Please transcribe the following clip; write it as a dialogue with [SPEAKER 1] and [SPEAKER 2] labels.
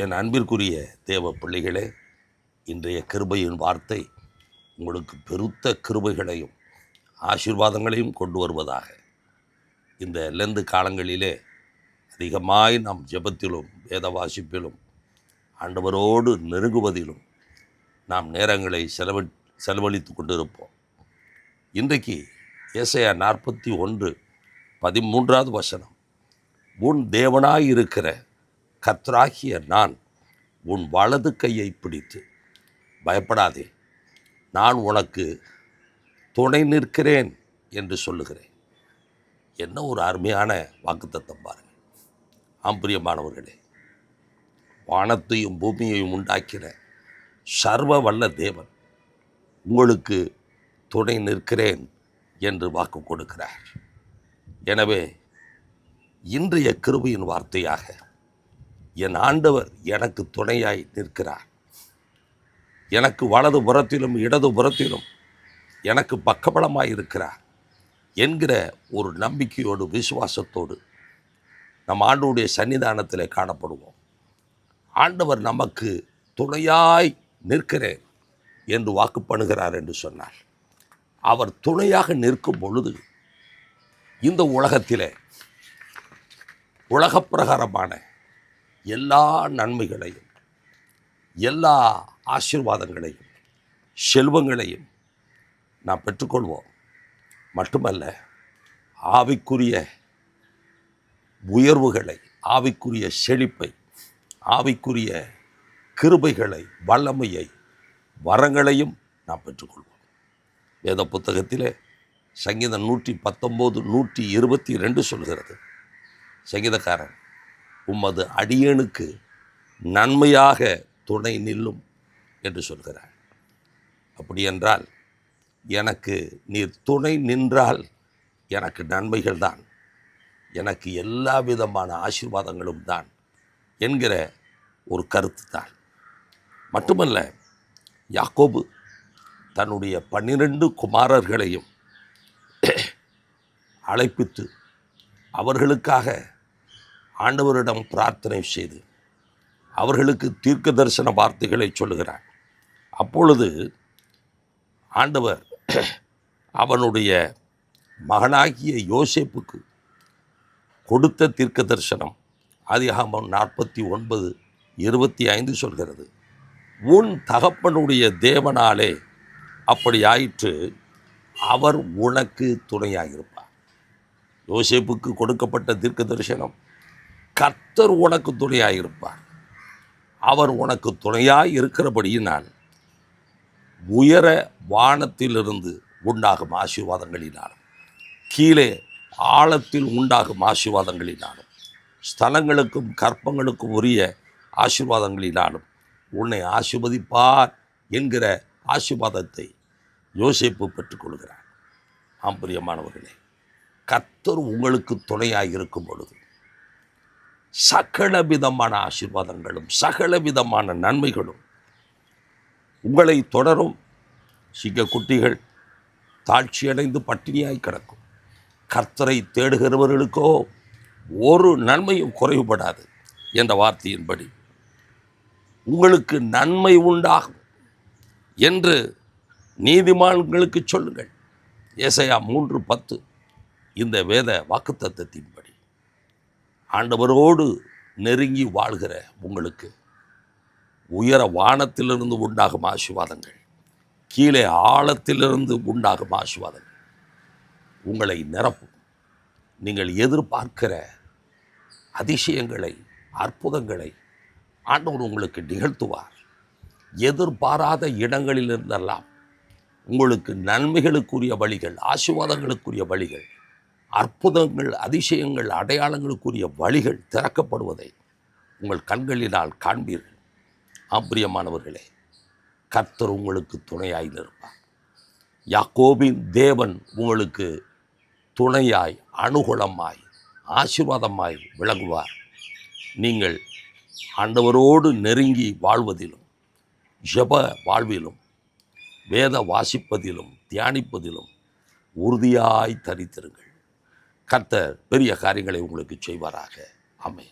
[SPEAKER 1] என் அன்பிற்குரிய தேவ பிள்ளைகளே, இன்றைய கிருபையின் வார்த்தை உங்களுக்கு பெருத்த கிருபைகளையும் ஆசீர்வாதங்களையும் கொண்டு வருவதாக. இந்த லெந்து காலங்களிலே அதிகமாய் நாம் ஜெபத்திலும் வேத வாசிப்பிலும் ஆண்டவரோடு நெருங்குவதிலும் நாம் நேரங்களை செலவழித்து கொண்டிருப்போம். இன்றைக்கு ஏசாயா 41:13 வசனம், உன் தேவனாயிருக்கிற கர்த்தராகிய நான் உன் வலது கையை பிடித்து பயப்படாதே, நான் உனக்கு துணை நிற்கிறேன் என்று சொல்லுகிறேன். என்ன ஒரு அருமையான வாக்குத்தத்தம் பாருங்கள். ஆம்பிரியமானவர்களே, வானத்தையும் பூமியையும் உண்டாக்கின சர்வ வல்ல தேவன் உங்களுக்கு துணை நிற்கிறேன் என்று வாக்கு கொடுக்கிறார். எனவே இன்றைய கிருபையின் வார்த்தையாக என் ஆண்டவர் எனக்கு துணையாய் நிற்கிறார், எனக்கு வலது புறத்திலும் இடது புறத்திலும் எனக்கு பக்கபலமாய் இருக்கிறார் என்கிற ஒரு நம்பிக்கையோடு விசுவாசத்தோடு நம் ஆண்டவருடைய சன்னிதானத்தில் காணப்படுவோம். ஆண்டவர் நமக்கு துணையாய் நிற்கிறேன் என்று வாக்கு பண்ணுகிறார் என்று சொன்னார். அவர் துணையாக நிற்கும் பொழுது இந்த உலகத்திலே உலகப்பிரகாரமான எல்லா நன்மைகளையும் எல்லா ஆசீர்வாதங்களையும் செல்வங்களையும் நாம் பெற்றுக்கொள்வோம். மட்டுமல்ல, ஆவிக்குரிய உயர்வுகளை, ஆவிக்குரிய செழிப்பை, ஆவிக்குரிய கிருபைகளை, வல்லமையை, வரங்களையும் நாம் பெற்றுக்கொள்வோம். வேத புத்தகத்திலே சங்கீதம் 119:122 சொல்கிறது, சங்கீதக்காரன் உமது அடியேனுக்கு நன்மையாக துணை நில்லும் என்று சொல்கிறார். அப்படி என்றால் எனக்கு நீர் துணை நின்றால் எனக்கு நன்மைகள் தான், எனக்கு எல்லா விதமான ஆசீர்வாதங்களும் தான் என்கிற ஒரு கருத்து தான். மட்டுமல்ல, யாக்கோபு தன்னுடைய 12 குமாரர்களையும் அழைப்பித்து அவர்களுக்காக ஆண்டவரிடம் பிரார்த்தனை செய்து அவர்களுக்கு தீர்க்க தரிசன வார்த்தைகளை சொல்லுகிறார். அப்பொழுது ஆண்டவர் அவனுடைய மகனாகிய யோசேப்புக்கு கொடுத்த தீர்க்க தரிசனம் ஆதியாகமம் 49:25 சொல்கிறது, உன் தகப்பனுடைய தேவனாலே அப்படி ஆயிற்று, அவர் உனக்கு துணையாயிருப்பார். யோசேப்புக்கு கொடுக்கப்பட்ட தீர்க்க தரிசனம், கர்த்தர் உனக்கு துணையாயிருப்பார். அவர் உனக்கு துணையாய் இருக்கிறபடியினால் உயர வானத்திலிருந்து உண்டாகும் ஆசீர்வாதங்களினாலும் கீழே ஆழத்தில் உண்டாகும் ஆசீர்வாதங்களினாலும் ஸ்தலங்களுக்கும் கற்பங்களுக்கும் உரிய ஆசீர்வாதங்களினாலும் உன்னை ஆசீர்வதிப்பார் என்கிற ஆசீர்வாதத்தை யோசேப்பு பெற்றுக்கொள்கிறார். ஆம் பிரியமானவர்களே, கர்த்தர் உங்களுக்கு துணையாக இருக்கும் பொழுது சகல விதமான ஆசீர்வாதங்களும் சகல விதமான நன்மைகளும் உங்களை தொடரும். சிங்கக்குட்டிகள் தாழ்ச்சியடைந்து பட்டினியாய் கிடக்கும், கர்த்தரை தேடுகிறவர்களுக்கோ ஒரு நன்மையும் குறைவுபடாது என்ற வார்த்தையின்படி உங்களுக்கு நன்மை உண்டாகும் என்று நீதிமான்களுக்கு சொல்லுங்கள். ஏசாயா 3:10 இந்த வேத வாக்குத்தத்தத்தின்படி ஆண்டவரோடு நெருங்கி வாழ்கிற உங்களுக்கு உயர வானத்திலிருந்து உண்டாகும் ஆசீர்வாதங்கள், கீழே ஆழத்திலிருந்து உண்டாகும் ஆசீர்வாதங்கள் உங்களை நிரப்பும். நீங்கள் எதிர்பார்க்கிற அதிசயங்களை, அற்புதங்களை ஆண்டவர் உங்களுக்கு நிகழ்த்துவார். எதிர்பாராத இடங்களிலிருந்தெல்லாம் உங்களுக்கு நன்மைகளுக்குரிய வழிகள், ஆசீர்வாதங்களுக்குரிய வழிகள், அற்புதங்கள், அதிசயங்கள், அடையாளங்களுக்குரிய வழிகள் திறக்கப்படுவதை உங்கள் கண்களினால் காண்பீர்கள். ஆம்பிரியமானவர்களே, கர்த்தர் உங்களுக்கு துணையாய் நிற்பார். யாக்கோபின் தேவன் உங்களுக்கு துணையாய், அனுகூலமாய், ஆசீர்வாதமாய் விளங்குவார். நீங்கள் ஆண்டவரோடு நெருங்கி வாழ்வதிலும், ஜெப வாழ்விலும், வேத வாசிப்பதிலும், தியானிப்பதிலும் உறுதியாய் தரித்திருங்கள். கர்த்தர் பெரிய காரியங்களை உங்களுக்கு செய்வாராக. ஆமென்.